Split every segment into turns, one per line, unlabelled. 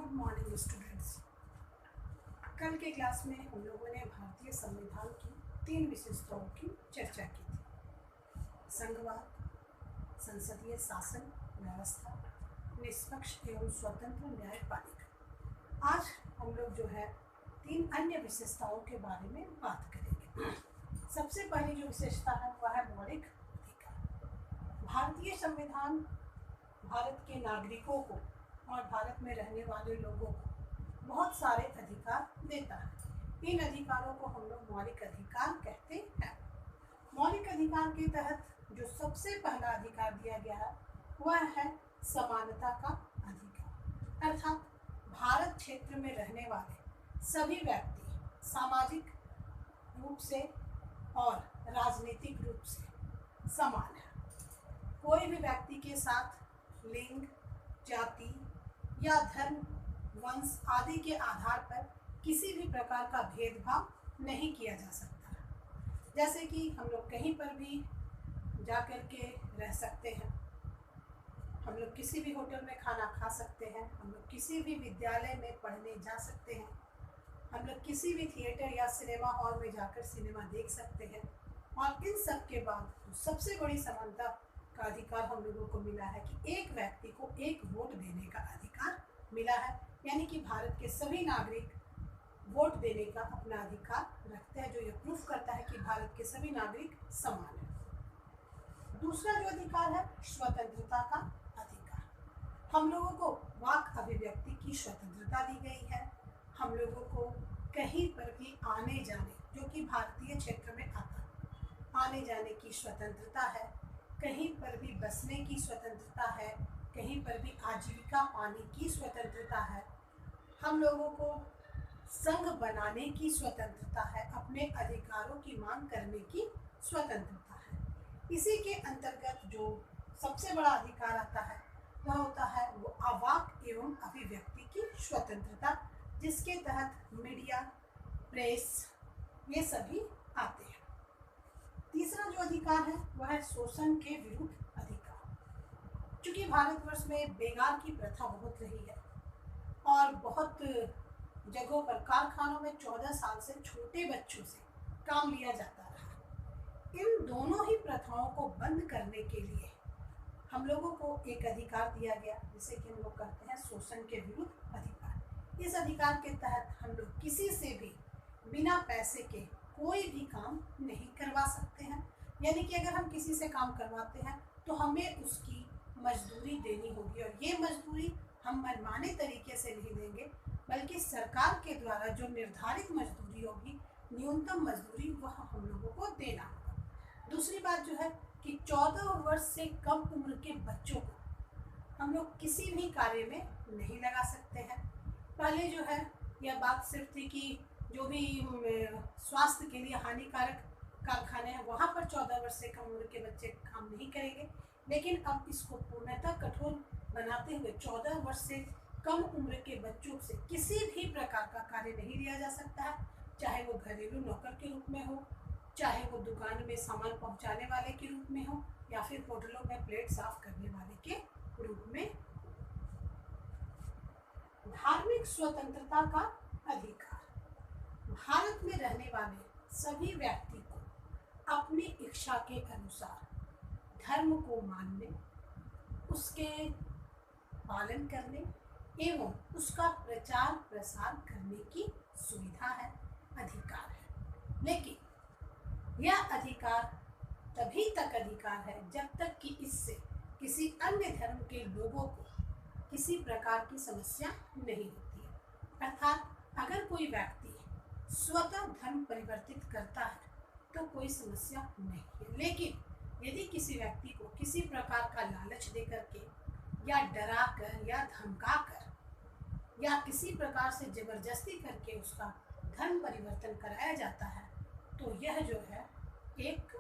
Good morning students. कल के class में हम लोगों ने भारतीय संविधान की 3 विशेषताओं की चर्चा की थी। संघवाद, संसदीय शासन व्यवस्था, निष्पक्ष एवं स्वतंत्र न्यायपालिका। आज हम लोग जो है 3 अन्य विशेषताओं के बारे में बात करेंगे। सबसे पहली जो विशेषता है वह है मौलिक अधिकार। भारतीय संविधान भारत के नागरिकों को और भारत में रहने वाले लोगों को बहुत सारे अधिकार देता है। इन अधिकारों को हम लोग मौलिक अधिकार कहते हैं। मौलिक अधिकार के तहत जो सबसे पहला अधिकार दिया गया है वह है समानता का अधिकार, अर्थात भारत क्षेत्र में रहने वाले सभी व्यक्ति सामाजिक रूप से और राजनीतिक रूप से समान है। कोई भी व्यक्ति के साथ लिंग, जाति या धर्म, वंश आदि के आधार पर किसी भी प्रकार का भेदभाव नहीं किया जा सकता। जैसे कि हम लोग कहीं पर भी जा कर के रह सकते हैं, हम लोग किसी भी होटल में खाना खा सकते हैं, हम लोग किसी भी विद्यालय में पढ़ने जा सकते हैं, हम लोग किसी भी थिएटर या सिनेमा हॉल में जाकर सिनेमा देख सकते हैं। और इन सब के बाद सबसे बड़ी समानता का अधिकार हम लोगों को मिला है कि एक व्यक्ति को एक वोट देने का अधिकार मिला है, यानी कि भारत के सभी नागरिक वोट देने का अपना अधिकार रखते हैं, जो ये प्रूफ करता है कि भारत के सभी नागरिक समान हैं। दूसरा जो अधिकार है स्वतंत्रता का अधिकार। हम लोगों को वाक अभिव्यक्ति की स्वतंत्रता दी गई है। हम लोगों को कहीं पर भी आने जाने, जो कि भारतीय क्षेत्र में आता है, आने जाने की स्वतंत्रता है। कहीं पर भी बसने की स्वतंत्रता है, कहीं पर भी आजीविका पाने की स्वतंत्रता है। हम लोगों को संघ बनाने की स्वतंत्रता है, अपने अधिकारों की मांग करने की स्वतंत्रता है। इसी के अंतर्गत जो सबसे बड़ा अधिकार आता है वह होता है वो वाक एवं अभिव्यक्ति की स्वतंत्रता, जिसके तहत मीडिया, प्रेस ये सभी आते हैं। तीसरा जो अधिकार है वह है शोषण के विरुद्ध अधिकार। चूँकि भारतवर्ष में बेगार की प्रथा बहुत रही है और बहुत जगहों पर कारखानों में 14 साल से छोटे बच्चों से काम लिया जाता रहा। इन दोनों ही प्रथाओं को बंद करने के लिए हम लोगों को एक अधिकार दिया गया, जिसे कि हम लोग कहते हैं शोषण के विरुद्ध अधिकार। इस अधिकार के तहत हम लोग किसी से भी बिना पैसे के कोई भी काम नहीं करवा सकते हैं, यानी कि अगर हम किसी से काम करवाते हैं तो हमें उसकी मजदूरी देनी होगी, और ये मजदूरी हम मनमाने तरीके से नहीं देंगे, बल्कि सरकार के द्वारा जो निर्धारित मजदूरी होगी, न्यूनतम मजदूरी, वह हम लोगों को देना होगा। दूसरी बात जो है कि 14 वर्ष से कम उम्र के बच्चों को हम लोग किसी भी कार्य में नहीं लगा सकते हैं। पहले जो है यह बात सिर्फ थी कि जो भी स्वास्थ्य के लिए हानिकारक कारखाने हैं वहाँ पर 14 वर्ष से कम उम्र के बच्चे काम नहीं करेंगे, लेकिन अब इसको पूर्णतः कठोर बनाते हुए 14 वर्ष से कम उम्र के बच्चों से किसी भी प्रकार का कार्य नहीं लिया जा सकता है, चाहे वो घरेलू नौकर के रूप में हो, चाहे वो दुकान में सामान पहुंचाने वाले के रूप में हो, या फिर होटलों में प्लेट साफ करने वाले के रूप में। धार्मिक स्वतंत्रता का अधिकार। भारत में रहने वाले सभी व्यक्ति को अपनी इच्छा के अनुसार धर्म को मानने, उसके पालन करने एवं उसका प्रचार प्रसार करने की सुविधा है, अधिकार है। लेकिन यह अधिकार तभी तक अधिकार है जब तक कि इससे किसी अन्य धर्म के लोगों को किसी प्रकार की समस्या नहीं होती है। अर्थात अगर कोई व्यक्ति स्वतः धर्म परिवर्तित करता है तो कोई समस्या नहीं है, लेकिन यदि किसी व्यक्ति को किसी प्रकार का लालच देकर के या डरा कर या धमका कर या किसी प्रकार से जबरदस्ती करके उसका धर्म परिवर्तन कराया जाता है, तो यह जो है एक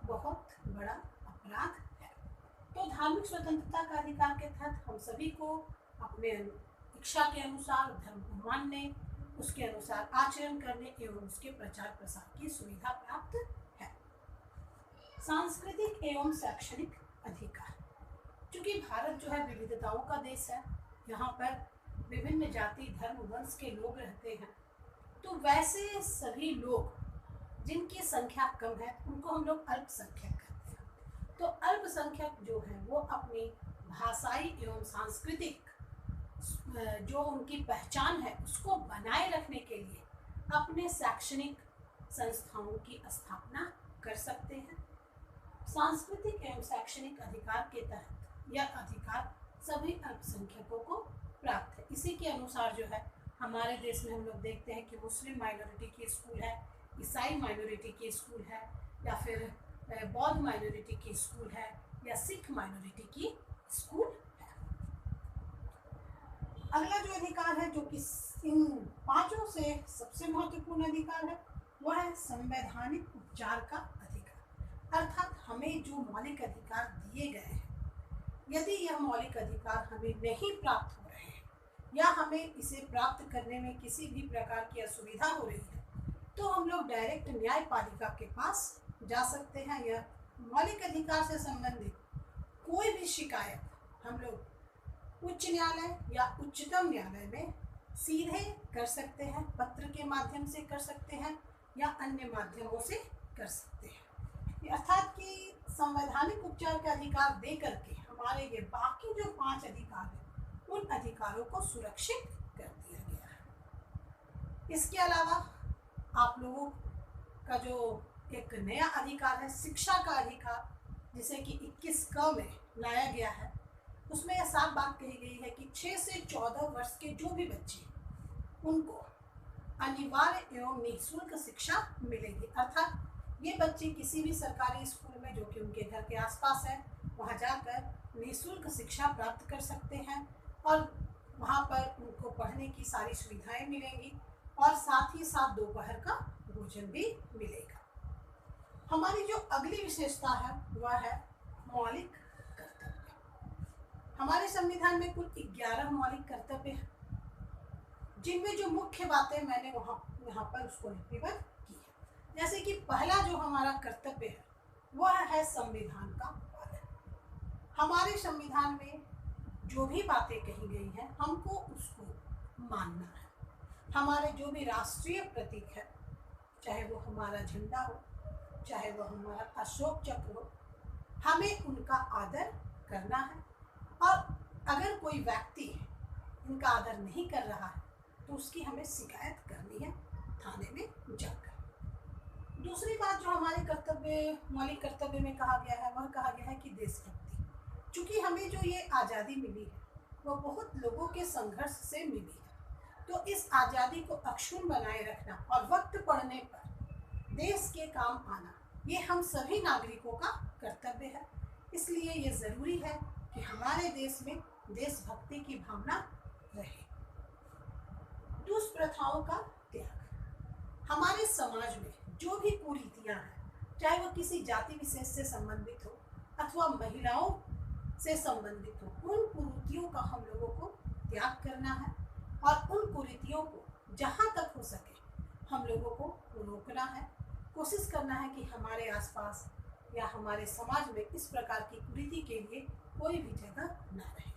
बहुत बड़ा अपराध है। तो धार्मिक स्वतंत्रता का अधिकार के तहत हम सभी को अपने इच्छा के अनुसार धर्म को मानने, उसके अनुसार आचरण करने एवं उसके प्रचार प्रसार की सुविधा प्राप्त है। सांस्कृतिक एवं शैक्षणिक अधिकार। चूँकि भारत जो है विविधताओं का देश है, यहाँ पर विभिन्न जाति धर्म वंश के लोग रहते हैं, तो वैसे सभी लोग जिनकी संख्या कम है उनको हम लोग अल्पसंख्यक कहते हैं। तो अल्पसंख्यक जो है वो अपनी भाषाई एवं सांस्कृतिक जो उनकी पहचान है उसको बनाए रखने के लिए अपने शैक्षणिक संस्थाओं की स्थापना कर सकते हैं। सांस्कृतिक एवं शैक्षणिक अधिकार के तहत यह अधिकार सभी अल्पसंख्यकों को प्राप्त है। इसी के अनुसार जो है हमारे देश में हम लोग देखते हैं कि मुस्लिम माइनॉरिटी की स्कूल है, ईसाई माइनॉरिटी की स्कूल है, या फिर बौद्ध माइनॉरिटी की स्कूल है, या सिख माइनॉरिटी की स्कूल है। अगला जो अधिकार है जो कि इन पांचों से सबसे महत्वपूर्ण अधिकार है वह है संवैधानिक उपचार का अधिकार। अर्थात हमें जो मौलिक अधिकार दिए गए हैं, यदि यह मौलिक अधिकार हमें नहीं प्राप्त हो रहे हैं या हमें इसे प्राप्त करने में किसी भी प्रकार की असुविधा हो रही है, तो हम लोग डायरेक्ट न्यायपालिका के पास जा सकते हैं। यह मौलिक अधिकार से संबंधित कोई भी शिकायत हम लोग उच्च न्यायालय या उच्चतम न्यायालय में सीधे कर सकते हैं, पत्र के माध्यम से कर सकते हैं या अन्य माध्यमों से कर सकते हैं। अर्थात कि संवैधानिक उपचार का अधिकार दे करके हमारे ये बाकी जो 5 अधिकार हैं उन अधिकारों को सुरक्षित कर दिया गया है। इसके अलावा आप लोगों का जो एक नया अधिकार है शिक्षा का अधिकार, जिसे कि 21 क में लाया गया है, उसमें यह साफ बात कही गई है कि 6 से 14 वर्ष के जो भी बच्चे उनको अनिवार्य एवं निःशुल्क शिक्षा मिलेगी। अर्थात ये बच्चे किसी भी सरकारी स्कूल में जो कि उनके घर के आसपास है वहाँ जाकर निःशुल्क शिक्षा प्राप्त कर सकते हैं और वहाँ पर उनको पढ़ने की सारी सुविधाएं मिलेंगी और साथ ही साथ दोपहर का भोजन भी मिलेगा। हमारी जो अगली विशेषता है वह है मौलिक कर्तव्य। हमारे संविधान में कुल 11 मौलिक कर्तव्य हैं, जिनमें जो मुख्य बातें मैंने यहाँ पर उसको लिपिबद्ध की है। जैसे कि पहला जो हमारा कर्तव्य है वह है संविधान का पालन। हमारे संविधान में जो भी बातें कही गई हैं हमको उसको मानना है। हमारे जो भी राष्ट्रीय प्रतीक है, चाहे वो हमारा झंडा हो, चाहे वो हमारा अशोक चक्र हो, हमें उनका आदर करना है। और अगर कोई व्यक्ति इनका आदर नहीं कर रहा है तो उसकी हमें शिकायत करनी है थाने में जाकर। दूसरी बात जो हमारे कर्तव्य मौलिक कर्तव्य में कहा गया है वह कहा गया है कि देशभक्ति। चूँकि हमें जो ये आज़ादी मिली है वह बहुत लोगों के संघर्ष से मिली है, तो इस आज़ादी को अक्षुण्ण बनाए रखना और वक्त पड़ने पर देश के काम आना ये हम सभी नागरिकों का कर्तव्य है। इसलिए ये ज़रूरी है कि हमारे देश में देशभक्ति की भावना रहे। दुष्प्रथाओं का त्याग। हमारे समाज में जो भी कुरीतियाँ हैं, चाहे वो किसी जाति विशेष से संबंधित हो अथवा महिलाओं से संबंधित हो, उन कुरीतियों का हम लोगों को त्याग करना है और उन कुरीतियों को जहाँ तक हो सके हम लोगों को रोकना है। कोशिश करना है कि हमारे आसपास या हमारे समाज में इस प्रकार की कुरीति के लिए कोई भी जगह न रहे।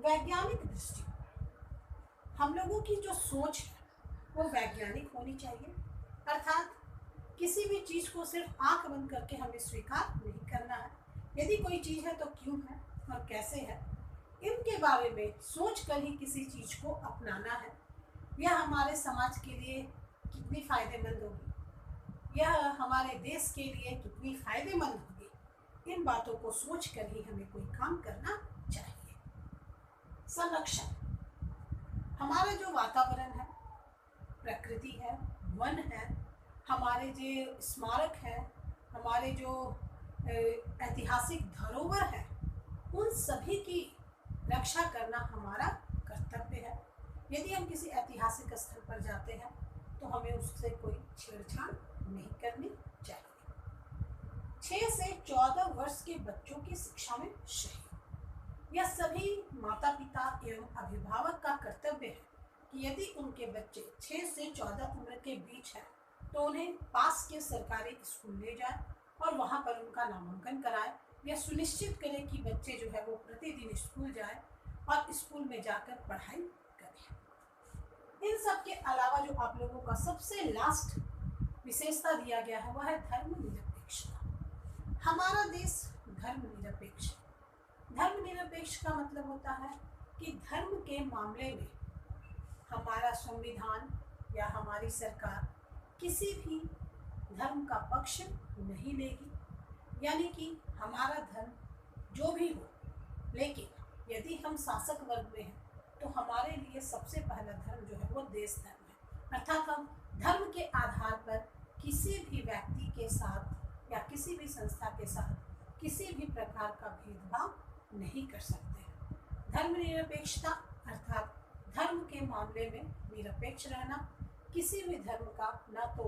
वैज्ञानिक दृष्टिकोण। हम लोगों की जो सोच है वो वैज्ञानिक होनी चाहिए। अर्थात किसी भी चीज़ को सिर्फ आंख बंद करके हमें स्वीकार नहीं करना है। यदि कोई चीज़ है तो क्यों है और कैसे है, इनके बारे में सोच कर ही किसी चीज़ को अपनाना है। यह हमारे समाज के लिए कितनी फ़ायदेमंद होगी, यह हमारे देश के लिए कितनी फ़ायदेमंद होगी, इन बातों को सोच कर ही हमें कोई काम करना चाहिए। संरक्षण। हमारा जो वातावरण है, प्रकृति है, वन है, हमारे जो स्मारक है, हमारे जो ऐतिहासिक धरोहर है, उन सभी की रक्षा करना हमारा कर्तव्य है। यदि हम किसी ऐतिहासिक स्थल पर जाते हैं तो हमें उससे कोई छेड़छाड़ नहीं करनी चाहिए। 6 से 14 वर्ष के बच्चों की शिक्षा में सहयोग। यह सभी माता पिता एवं अभिभावक का कर्तव्य है कि यदि उनके बच्चे 6 से 14 उम्र के बीच हैं तो उन्हें पास के सरकारी स्कूल ले जाए और वहाँ पर उनका नामांकन कराए। यह सुनिश्चित करें कि बच्चे जो है वो प्रतिदिन स्कूल जाए और स्कूल में जाकर पढ़ाई करें। इन सब के अलावा जो आप लोगों का सबसे लास्ट विशेषता दिया गया है वह है धर्मनिरपेक्षता। हमारा देश धर्मनिरपेक्ष है। धर्मनिरपेक्ष का मतलब होता है कि धर्म के मामले में हमारा संविधान या हमारी सरकार किसी भी धर्म का पक्ष नहीं लेगी, यानी कि हमारा धर्म जो भी हो, लेकिन यदि हम शासक वर्ग में हैं तो हमारे लिए सबसे पहला धर्म जो है वो देश धर्म है। अर्थात हम धर्म के आधार पर किसी भी व्यक्ति के साथ या किसी भी संस्था के साथ किसी भी प्रकार का भेदभाव नहीं कर सकते हैं। धर्मनिरपेक्षता अर्थात धर्म के मामले में निरपेक्ष रहना, किसी भी धर्म का ना तो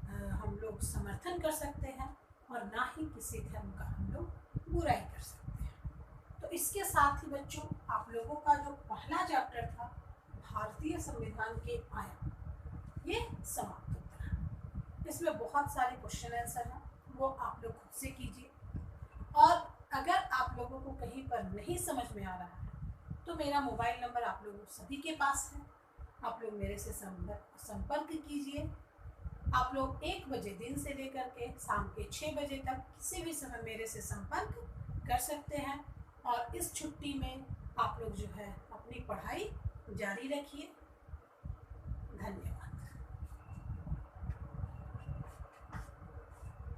हम लोग समर्थन कर सकते हैं और ना ही किसी धर्म का हम लोग बुराई कर सकते हैं। तो इसके साथ ही बच्चों आप लोगों का जो पहला चैप्टर था भारतीय संविधान के आयाम, ये समाप्त होता है। इसमें बहुत सारे क्वेश्चन आंसर हैं, वो आप लोग खुद से कीजिए। और अगर आप लोगों को कहीं पर नहीं समझ में आ रहा है तो मेरा मोबाइल नंबर आप लोगों सभी के पास है, आप लोग मेरे से संपर्क कीजिए। आप लोग 1 बजे दिन से लेकर के शाम के 6 बजे तक किसी भी समय मेरे से संपर्क कर सकते हैं। और इस छुट्टी में आप लोग जो है अपनी पढ़ाई जारी रखिए। धन्यवाद।